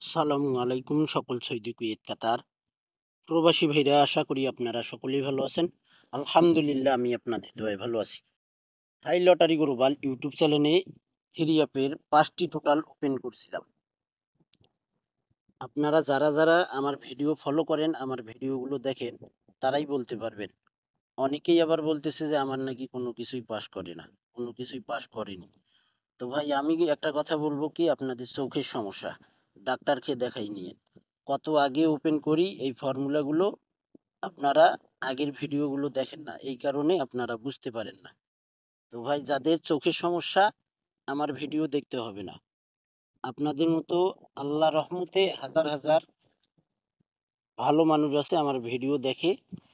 আসসালামু আলাইকুম সকল সৌদি কুয়েত কাতার প্রবাসী ভাইরা, আশা করি আপনারা সকলেই ভালো আছেন। আলহামদুলিল্লাহ, আমি আপনাদের দোয়ায় ভালো আছি। হাই লটারি গ্লোবাল ইউটিউব চ্যানেলে থ্রি অ্যাপের 5টি টোটাল ওপেন করছিলাম। আপনারা যারা যারা আমার ভিডিও ফলো করেন, আমার ভিডিওগুলো দেখেন, তারাই বলতে পারবেন। অনেকেই আবার বলতেছে যে আমার নাকি কোনো কিছুই পাস করে না, কোনো কিছুই পাস করেনি। তো ভাই, আমি কি একটা কথা বলবো, কি আপনাদের চোখের সমস্যা, ডাক্তারকে দেখাই নিয়ে। কত আগে ওপেন করি এই ফর্মুলাগুলো, আপনারা আগের ভিডিওগুলো দেখেন না, এই কারণে আপনারা বুঝতে পারেন না। তো ভাই, যাদের চোখের সমস্যা, আমার ভিডিও দেখতে হবে না। আপনাদের মতো আল্লাহ রহমতে হাজার হাজার ভালো মানুষ আছে আমার ভিডিও দেখে,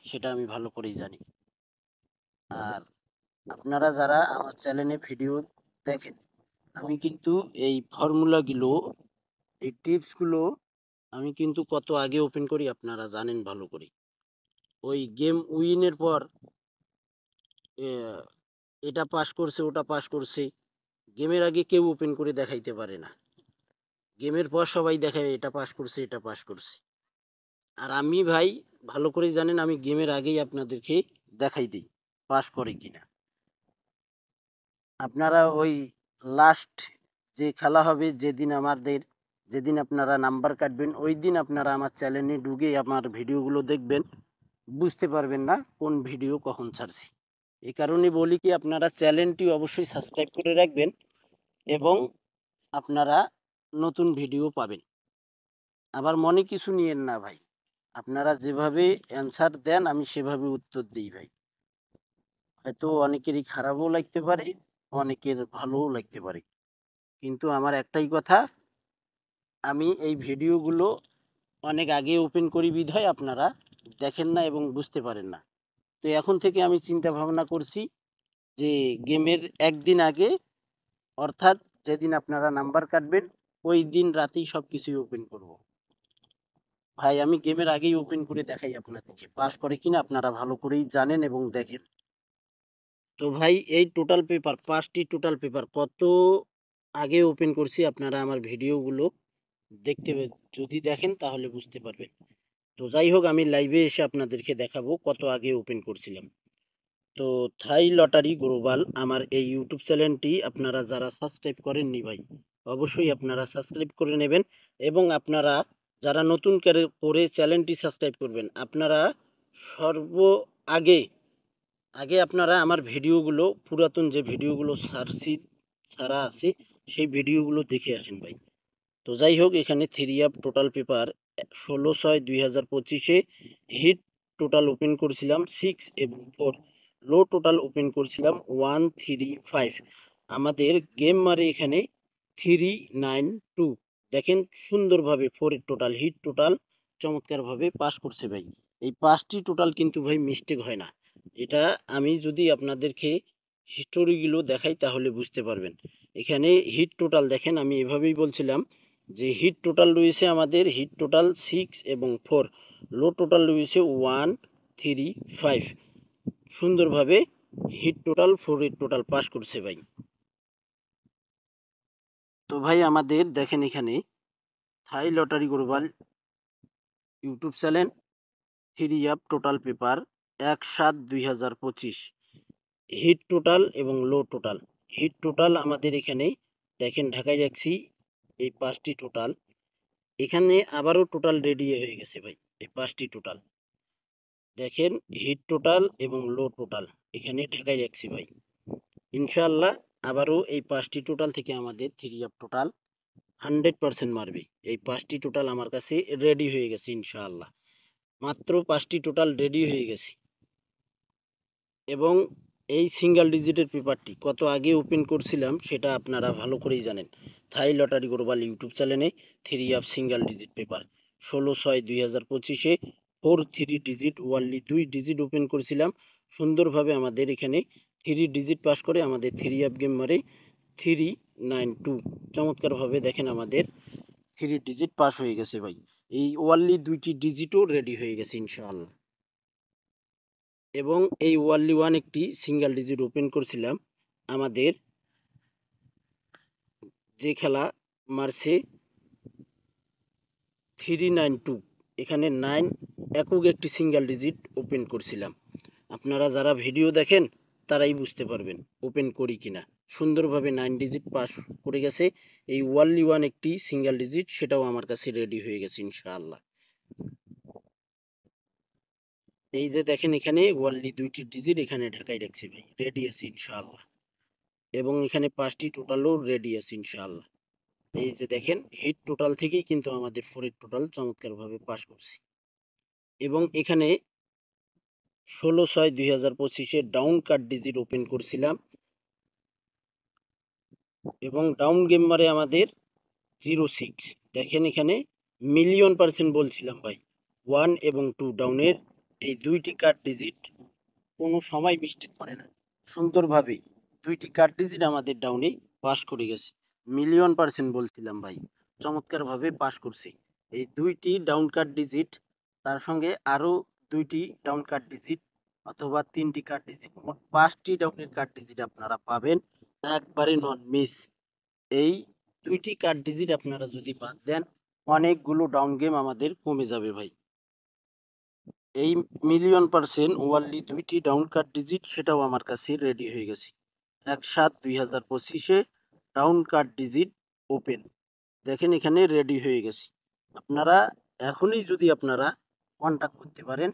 সেটা আমি ভালো করেই জানি। আর আপনারা যারা আমার চ্যানেলে ভিডিও দেখেন, আমি কিন্তু এই ফর্মুলাগুলো, এই টিপসগুলো আমি কিন্তু কত আগে ওপেন করি আপনারা জানেন ভালো করে। ওই গেম উইনের পর এটা পাস করছে, ওটা পাস করছে, গেমের আগে কেউ ওপেন করে দেখাইতে পারে না। গেমের পর সবাই দেখায় এটা পাস করছে, এটা পাস করছে। আর আমি ভাই, ভালো করে জানেন, আমি গেমের আগেই আপনাদেরকে দেখাই দিই পাস করে কিনা। আপনারা ওই লাস্ট যে খেলা হবে, যেদিন আপনারা নাম্বার কাটবেন, ওই দিন আপনারা আমার চ্যানেলে ঢুকে আমার ভিডিওগুলো দেখবেন, বুঝতে পারবেন না কোন ভিডিও কখন ছাড়ছি। এই কারণে বলি কি, আপনারা চ্যানেলটি অবশ্যই সাবস্ক্রাইব করে রাখবেন এবং আপনারা নতুন ভিডিও পাবেন। আবার মনে কিছু নিয়েন না ভাই, আপনারা যেভাবে অ্যান্সার দেন আমি সেভাবে উত্তর দিই ভাই। হয়তো অনেকেরই খারাপও লাগতে পারে, অনেকের ভালোও লাগতে পারে, কিন্তু আমার একটাই কথা, আমি এই ভিডিওগুলো অনেক আগে ওপেন করি বিধায় আপনারা দেখেন না এবং বুঝতে পারেন না। তো এখন থেকে আমি চিন্তা ভাবনা করছি যে গেমের একদিন আগে, অর্থাৎ যেদিন আপনারা নাম্বার কাটবেন, ওই দিন রাতেই সব কিছুই ওপেন করব। ভাই, আমি গেমের আগেই ওপেন করে দেখাই আপনাদেরকে, পাস করে কিনা আপনারা ভালো করেই জানেন এবং দেখেন। তো ভাই, এই টোটাল পেপার, 5টি টোটাল পেপার কত আগে ওপেন করছি, আপনারা আমার ভিডিওগুলো যদি দেখেন তাহলে বুঝতে পারবেন। তো যাই হোক, আমি লাইভে এসে আপনাদেরকে দেখাবো কত আগে ওপেন করছিলাম। তো থাই লটারি গ্লোবাল আমার এই ইউটিউব চ্যানেলটি আপনারা যারা সাবস্ক্রাইব করেননি ভাই, অবশ্যই আপনারা সাবস্ক্রাইব করে নেবেন। এবং আপনারা যারা নতুন করে চ্যানেলটি সাবস্ক্রাইব করবেন, আপনারা সর্ব আগে আগে আপনারা আমার ভিডিওগুলো, পুরাতন যে ভিডিওগুলো ছাড়া আছে, সেই ভিডিওগুলো দেখে আসেন ভাই। তো যাই হোক, এখানে three up total paper 16/6/2025 hit total open করছিলাম 6 এবং 4, লো টোটাল ওপেন করছিলাম 135। আমাদের গেম মারে এখানে 392। দেখেন সুন্দরভাবে 4 এর টোটাল, হিট টোটাল চমৎকারভাবে পাস করছে ভাই। এই 5টি টোটাল কিন্তু ভাই মিস্টেক হয় না। এটা আমি যদি আপনাদেরকে হিস্টোরিগুলো দেখাই তাহলে বুঝতে পারবেন। এখানে হিট টোটাল দেখেন, আমি এভাবেই বলছিলাম যে হিট টোটাল রয়েছে আমাদের, হিট টোটাল 6 এবং 4, লো টোটাল রয়েছে 135। সুন্দরভাবে হিট টোটাল 4 এর টোটাল পাস করছে ভাই। তো ভাই, আমাদের দেখেন এখানে Thai lottery global YouTube channel three up total paper 1/7/2025 hit total এবং লো টোটাল। হিট টোটাল আমাদের এখানে দেখেন ঢাকায় রাখছি এই 5টি টোটাল। এখানে আবারও টোটাল রেডি হয়ে গেছে ভাই, এই 5টি টোটাল দেখেন, হিট টোটাল এবং লো টোটাল এখানে ঢাকায় রাখছি ভাই। ইনশাআল্লাহ আবারও এই 5টি টোটাল থেকে আমাদের থ্রি আপ টোটাল 100% মারবে। এই 5টি টোটাল আমার কাছে রেডি হয়ে গেছে ইনশাআল্লাহ, মাত্র 5টি টোটাল রেডি হয়ে গেছে। এবং এই সিঙ্গেল ডিজিটের পেপারটি কত আগে ওপেন করছিলাম সেটা আপনারা ভালো করেই জানেন। থাই লটারি গ্লোবাল ইউটিউব চ্যানেলে three up single digit paper 16/6/2025 3 digit only 2 digit open করেছিলাম। সুন্দরভাবে আমাদের এখানে 3 ডিজিট পাস করে আমাদের থ্রি আপ গেম মারে 392। চমৎকারভাবে দেখেন আমাদের 3 ডিজিট পাস হয়ে গেছে ভাই। এই ওয়ানলি 2টি ডিজিটও রেডি হয়ে গেছে ইনশাআল্লাহ। এবং এই ওয়ানলি ওয়ান একটি সিঙ্গেল ডিজিট ওপেন করছিলাম আমাদের, যে খেলা মারছে 392, এখানে 9 একক একটি সিঙ্গেল ডিজিট ওপেন করছিলাম। আপনারা যারা ভিডিও দেখেন তারাই বুঝতে পারবেন ওপেন করি কিনা। সুন্দরভাবে 9 ডিজিট পাস করে গেছে। এই ওয়ানলি ওয়ান একটি সিঙ্গেল ডিজিট, সেটাও আমার কাছে রেডি হয়ে গেছে ইনশাআল্লাহ। এই যে দেখেন এখানে ওয়ানলি 2টি ডিজিট এখানে ঢাকায় রাখছি ভাই, রেডি আছে ইনশাআল্লাহ। এবং এখানে 5টি টোটালও রেডি আছে ইনশাআল্লাহ। এই যে দেখেন হিট টোটাল থেকেই কিন্তু আমাদের 4 টোটাল চমৎকারভাবে পাস করছি। এবং এখানে 16/6/2025 ডাউন কাট ডিজিট ওপেন করছিলাম এবং ডাউন গেম মারে আমাদের 06। দেখেন এখানে মিলিয়ন% বলছিলাম ভাই, 1 এবং 2 ডাউনের এই 2টি কাট ডিজিট কোনো সময় মিস্টেক করে না। সুন্দরভাবে 2টি কাট ডিজিট আমাদের ডাউনে পাস করে গেছে। মিলিয়ন% বলছিলাম ভাই, চমৎকারভাবে পাস করছি। এই 2টি ডাউন কাট ডিজিট, তার সঙ্গে আরও 2টি ডাউন কাট ডিজিট অথবা 3টি কাট ডিজিট, মোট 5টি ডাউনের কাট ডিজিট আপনারা পাবেন একবারে নন মিস। এই 2টি কাট ডিজিট আপনারা যদি বাদ দেন, অনেকগুলো ডাউন গেম আমাদের কমে যাবে ভাই। এই মিলিয়ন% ওয়ানলি 2টি ডাউন কাট ডিজিট, সেটাও আমার কাছে রেডি হয়ে গেছে। 1/7/2025 ডাউন কাট ডিজিট ওপেন, দেখেন এখানে রেডি হয়ে গেছে। আপনারা এখনই যদি আপনারা কন্ট্যাক্ট করতে পারেন,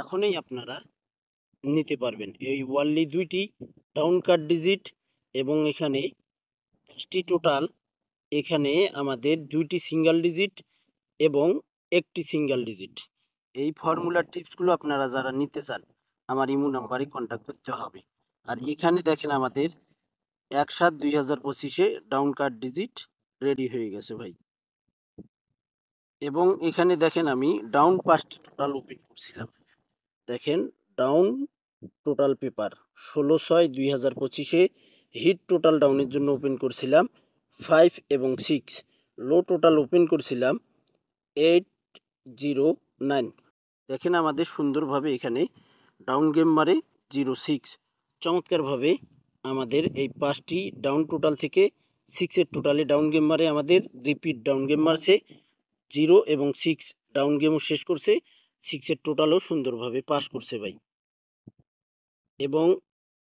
এখনই আপনারা নিতে পারবেন এই ওয়ানলি 2টি ডাউন কাট ডিজিট। এবং এখানে 5টি টোটাল, এখানে আমাদের 2টি সিঙ্গেল ডিজিট এবং একটি সিঙ্গেল ডিজিট। এই ফর্মুলার টিপসগুলো আপনারা যারা নিতে চান আমার ইমো নাম্বারে কন্ট্যাক্ট করতে হবে। আর এখানে দেখেন আমাদের 1/7/2025 ডাউন কাট ডিজিট রেডি হয়ে গেছে ভাই। এবং এখানে দেখেন আমি ডাউন 5টি টোটাল ওপেন করছিলাম। দেখেন down total paper 16/6/2025 hit total ডাউনের জন্য ওপেন করছিলাম 5 এবং 6, লো টোটাল ওপেন করছিলাম 809। দেখেন আমাদের সুন্দরভাবে এখানে ডাউন গেম মারে 06। চমৎকারভাবে আমাদের এই 5টি ডাউন টোটাল থেকে 6-এর টোটালে ডাউন গেম মারে আমাদের রিপিট ডাউন গেম মারছে 0 এবং 6 ডাউন গেমও শেষ করছে, 6-এর টোটালও সুন্দরভাবে পাস করছে ভাই। এবং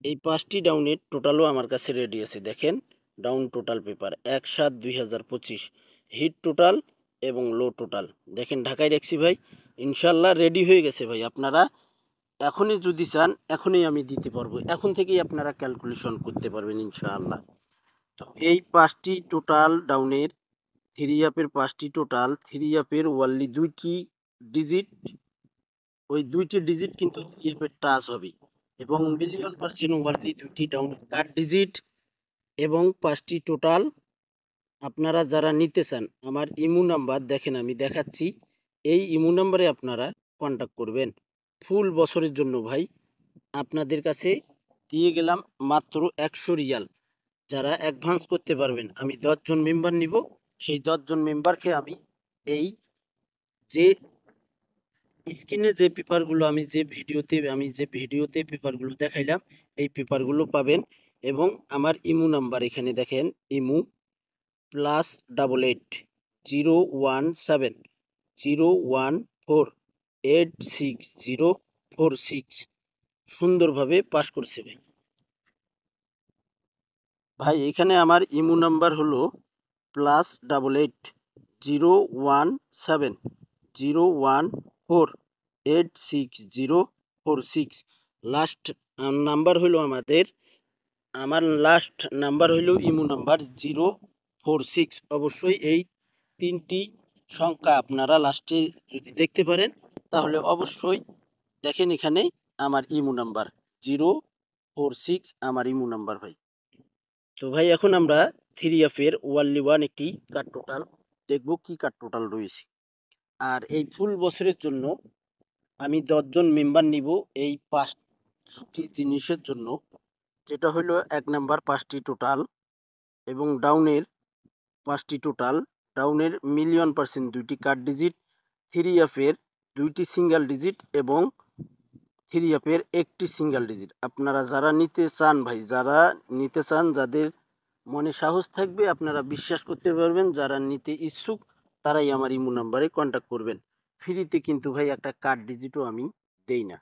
এই 5টি ডাউনের টোটালও আমার কাছে রেডি আছে। দেখেন down total paper 1/7/2025 hit total এবং লো টোটাল, দেখেন ঢাকায় রাখছি ভাই, ইনশাল্লাহ রেডি হয়ে গেছে ভাই। আপনারা এখনই যদি চান এখনই আমি দিতে পারবো, এখন থেকেই আপনারা ক্যালকুলেশন করতে পারবেন ইনশাআল্লাহ। তো এই 5টি টোটাল ডাউনের 3 অ্যাপের 5টি টোটাল, 3 অ্যাপের ওয়ানলি 2টি ডিজিট, ওই 2টি ডিজিট কিন্তু 3 অ্যাপের টাচ হবে। এবং মিলিয়ন% ওয়ানলি 2টি ডাউন কাট ডিজিট এবং 5টি টোটাল। আপনারা যারা নিতে চান আমার ইমো নাম্বার দেখেন আমি দেখাচ্ছি, এই ইমো নাম্বারে আপনারা কন্ট্যাক্ট করবেন। ফুল বছরের জন্য ভাই আপনাদের কাছে দিয়ে গেলাম মাত্র 100 রিয়াল। যারা অ্যাডভান্স করতে পারবেন, আমি 10 জন মেম্বার নিব, সেই 10 জন মেম্বারকে আমি এই যে স্ক্রিনে যে পেপারগুলো আমি যে ভিডিওতে পেপারগুলো দেখাইলাম এই পেপারগুলো পাবেন। এবং আমার ইমো নাম্বার এখানে দেখেন, ইমো +88 017 014 86046। সুন্দরভাবে পাস করছে ভাই। ভাই এখানে আমার ইমো নাম্বার হলো +88 017 014 86046। লাস্ট নাম্বার হলো আমার লাস্ট নাম্বার হলো ইমো নাম্বার 046। অবশ্যই এই 3টি সংখ্যা আপনারা লাস্টে যদি দেখতে পারেন তাহলে অবশ্যই দেখেন এখানে আমার ইমো নাম্বার 046 আমার ইমো নাম্বার ভাই। তো ভাই এখন আমরা 3 অ্যাপের ওয়ানলি ওয়ান একটি কাট টোটাল দেখবো, কি কাট টোটাল রয়েছে। আর এই ফুল বছরের জন্য আমি 10 জন মেম্বার নিব এই 5টি জিনিসের জন্য, যেটা হলো 1 নাম্বার 5টি টোটাল এবং ডাউনের 5টি টোটাল, ডাউনের মিলিয়ন% 2টি কাট ডিজিট, 3 অ্যাপের 2টি সিঙ্গেল ডিজিট এবং 3 অ্যাপের একটি সিঙ্গেল ডিজিট। আপনারা যারা নিতে চান ভাই, যারা নিতে চান, যাদের মনে সাহস থাকবে, আপনারা বিশ্বাস করতে পারবেন, যারা নিতে ইচ্ছুক তারাই আমার ইমো নাম্বারে কন্ট্যাক্ট করবেন। ফ্রিতে কিন্তু ভাই একটা কার্ড ডিজিটও আমি দেই না।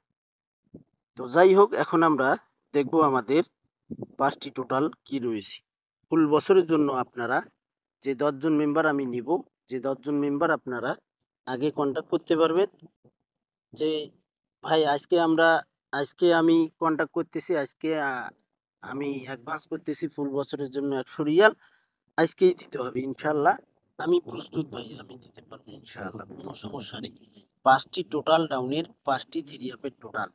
তো যাই হোক, এখন আমরা দেখব আমাদের 5টি টোটাল কি রয়েছে। ফুল বছরের জন্য আপনারা যে 10 জন মেম্বার আমি নিব, যে 10 জন মেম্বার আপনারা আগে কন্ট্যাক্ট করতে পারবেন যে ভাই আজকে আমি কন্ট্যাক্ট করতেছি, আজকে আমি অ্যাডভান্স করতেছি ফুল বছরের জন্য 100 রিয়াল, আজকেই দিতে হবে ইনশাআল্লাহ। আমি প্রস্তুত ভাই, আমি দিতে পারবো ইনশাআল্লাহ, কোনো সমস্যা নেই। 5টি টোটাল ডাউনের, 5টি থ্রি আপের টোটাল,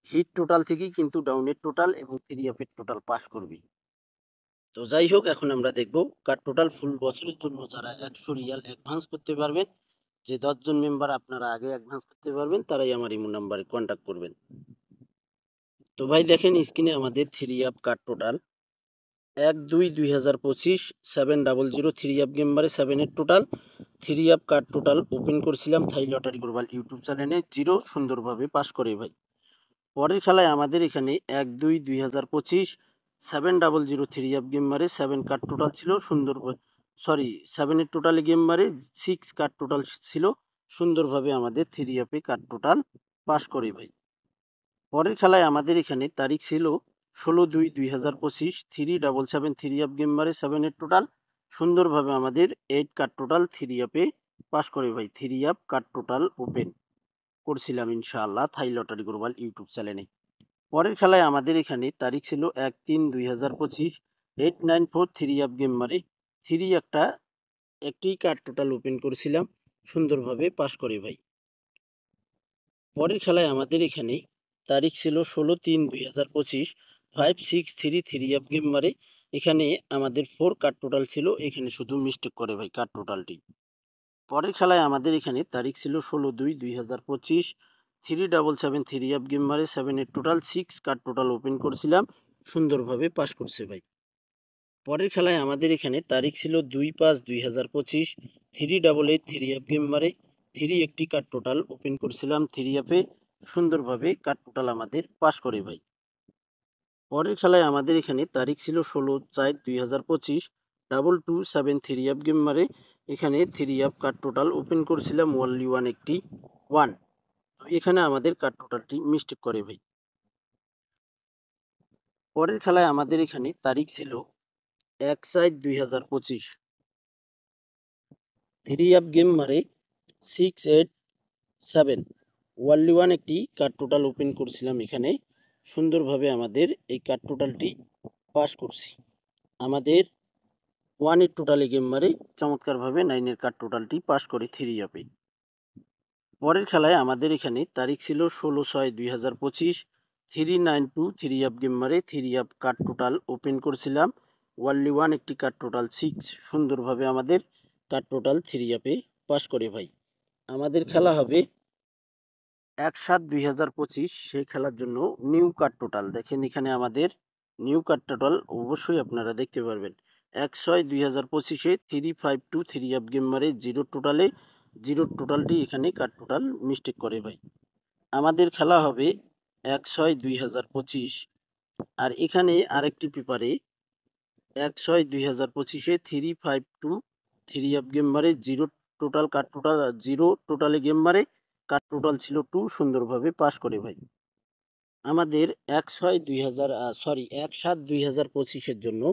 হিট টোটাল থেকেই কিন্তু ডাউনের টোটাল এবং থ্রি আপের টোটাল পাস করবি। তো যাই হোক, এখন আমরা দেখব কার টোটাল ফুল বছরের জন্য যারা 100 রিয়াল অ্যাডভান্স করতে পারবেন, যে 10 জন মেম্বার আপনারা আগে অ্যাডভান্স করতে পারবেন, তারাই আমার ইমো নাম্বারে কন্ট্যাক্ট করবেন। তো ভাই দেখেন স্ক্রিনে আমাদের থ্রি আপ কার টোটাল 1/2/2025 700 থ্রি আপ গেমবারে 7-এর total three up card total open করছিলাম থাই লটারি গ্লোবাল ইউটিউব চ্যানেলে, জিরো সুন্দরভাবে পাস করে ভাই। পরের খেলায় আমাদের এখানে 1/2/2025 700 থ্রি আপ গেম মারে 7 কার্ড টোটাল ছিল সুন্দর, সরি 7-এর টোটালে গেম মারে 6 কার্ড টোটাল ছিল, সুন্দরভাবে আমাদের থ্রি আপে কার্ড টোটাল পাস করে ভাই। পরের খেলায় আমাদের এখানে তারিখ ছিল 16/2/2025 377 থ্রি আপ গেম মারে 7-এর টোটাল, সুন্দরভাবে আমাদের 8 কার্ড টোটাল থ্রি আপে পাস করে ভাই। Three up card total open করছিলাম ইনশাআল্লাহ থাই লটারি গ্লোবাল ইউটিউব চ্যানেলে। পরের খেলায় আমাদের এখানে তারিখ ছিল 1/3/2025 894 থ্রি আপ গেম মারে একটি কার্ড টোটাল ওপেন করেছিলাম, সুন্দরভাবে পাস করে ভাই। পরের খেলায় আমাদের এখানে তারিখ ছিল 16/3/2025 563 থ্রি আপ গেম মারে, এখানে আমাদের 4 কার্ড টোটাল ছিল, এখানে শুধু মিস্টেক করে ভাই কার্ড টোটালটি। পরের খেলায় আমাদের এখানে তারিখ ছিল 16/2/2025 377 থ্রি আপ গেম মারে 7-এর টোটাল 6 কার্ড টোটাল ওপেন করছিলাম, সুন্দরভাবে পাস করছে ভাই। পরের খেলায় আমাদের এখানে তারিখ ছিল 2/5/2025 388 থ্রি আপ গেম মারে একটি কার্ড টোটাল ওপেন করছিলাম থ্রি আপে, সুন্দরভাবে কার্ড টোটাল আমাদের পাস করে ভাই। পরের খেলায় আমাদের এখানে তারিখ ছিল 16/4/2025 227 থ্রি আপ গেম মারে, এখানে three up card total open করছিলাম ওনলি একটি 1, এখানে আমাদের কার্ড টোটালটি মিস্টেক করে ভাই। পরের খেলায় আমাদের এখানে তারিখ ছিল 1/7/2025 থ্রি আপ গেম মারে 687 ওনলি একটি কার্ড টোটাল ওপেন করছিলাম, এখানে সুন্দরভাবে আমাদের এই কার্ড টোটালটি পাস করছি। আমাদের 1-এর টোটালে গেম মারে চমৎকারভাবে 9-এর কার্ড টোটালটি পাস করে থ্রি আপে। পরের খেলায় আমাদের এখানে তারিখ ছিল 16/6/2025 392 থ্রি আপ গেম মারে three up card total open করছিলাম ওনলি একটি কার্ড টোটাল 6, সুন্দরভাবে আমাদের কার্ড টোটাল থ্রি আপে পাস করে ভাই। আমাদের খেলা হবে 1/7/2025, সেই খেলার জন্য নিউ কার্ড টোটাল দেখেন, এখানে আমাদের নিউ কার্ড টোটাল অবশ্যই আপনারা দেখতে পারবেন। 1/6/2025 352 থ্রি আপ গেম মারে জিরো টোটালটি এখানে কার্ড টোটাল মিস্টেক করে ভাই। আমাদের খেলা হবে 1/6/2025, আর এখানে আরেকটি পেপারে 1/6/2025 352 থ্রি আপ গেম মারে জিরো টোটালে গেম মারে কার্ড টোটাল ছিল 2, সুন্দরভাবে পাস করে ভাই। আমাদের 1/7/2025 জন্য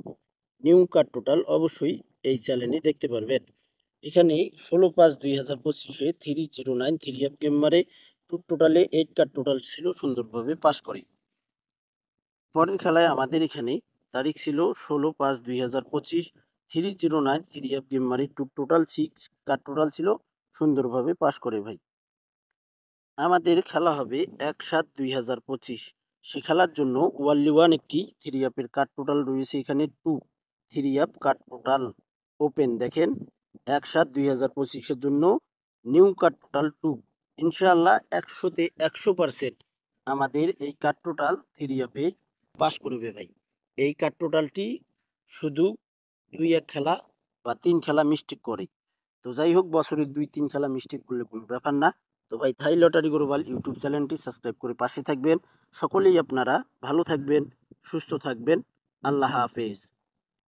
নিউ কার্ড টোটাল অবশ্যই এই চ্যানেলে দেখতে পারবেন। এখানে 16/5/2025 309 থ্রি আপ গেম মারে টোটালে 8 কার্ড টোটাল ছিল, সুন্দরভাবে পাস করে। পরের খেলায় আমাদের এখানে তারিখ ছিল 16/5/2025 309 থ্রি আপ গেম মারে টোটাল 6 কার্ড টোটাল ছিল, সুন্দরভাবে পাস করে ভাই। আমাদের খেলা হবে 1/7/2025, সে খেলার জন্য ওনলি একটি থ্রি আপের কার্ড টোটাল রয়েছে, এখানে 2 three up card total open দেখেন 1/7/2025 জন্য নিউ কার্ড টোটাল 2, ইনশাআল্লাহ 100-তে 100% আমাদের এই কার্ড টোটাল থ্রি আপে পাস করবে ভাই। এই কার্ড টোটালটি শুধু 2-1 খেলা বা 3 খেলা মিস্টেক করে। তো যাই হোক, বছরে 2-3 খেলা মিস্টেক করলে কোনো ব্যাপার না। তো ভাই থাই লটারি গ্লোবাল ইউটিউব চ্যানেলটি সাবস্ক্রাইব করে পাশে থাকবেন। সকলেই আপনারা ভালো থাকবেন, সুস্থ থাকবেন। আল্লাহ হাফেজ।